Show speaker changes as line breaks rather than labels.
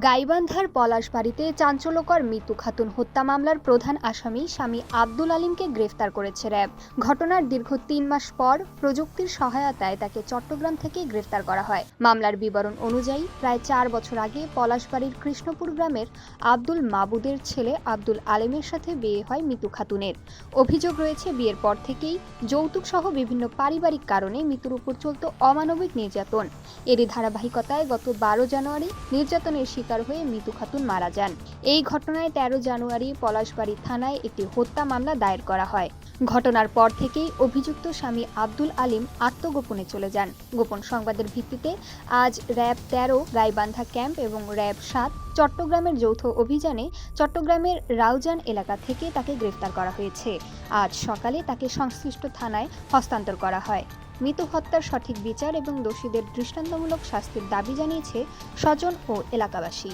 গাইবান্ধার পলাশবাড়ীতে চাঞ্চল্যকর মিতু খাতুন হত্যা মামলার প্রধান আসামি স্বামী আব্দুল আলীমকে গ্রেফতার করেছে র্যাব। ঘটনার দীর্ঘ ৩ মাস পর প্রযুক্তির সহায়তায় তাকে চট্টগ্রাম থেকে গ্রেফতার করা হয়। মামলার বিবরণ অনুযায়ী প্রায় ৪ বছর আগে পলাশবাড়ীর কৃষ্ণপুর গ্রামের আব্দুল মাবুদের ছেলে আব্দুল আলীমের সাথে বিয়ে হয় মিতু খাতুনের। অভিযোগ রয়েছে বিয়ের পর থেকেই যৌতুক সহ বিভিন্ন পারিবারিক কারণে মিতুর উপর চলত অমানবিক নির্যাতন। এরই ধারাবাহিকতায় গত ১২ জানুয়ারি নির্যাতনের শিকার হয়ে মিতু খাতুন মারা যান। এই ঘটনায় ১৩ জানুয়ারি পলাশবাড়ী থানায় একটি হত্যা মামলা দায়ের করা হয়। ঘটনার পর থেকেই অভিযুক্ত স্বামী আব্দুল আলীম আত্মগোপনে চলে যান। গোপন সংবাদের ভিত্তিতে আজ র্যাব ১৩ গাইবান্ধা ক্যাম্প এবং র্যাব ৭ চট্টগ্রামের যৌথ অভিযানে চট্টগ্রামের রাউজান এলাকা থেকে তাকে গ্রেফতার করা হয়েছে। আজ সকালে তাকে সংশ্লিষ্ট থানায় হস্তান্তর করা হয়। মিতু হত্যার সঠিক বিচার এবং দোষীদের দৃষ্টান্তমূলক শাস্তির দাবি জানিয়েছে স্বজন ও এলাকাবাসী।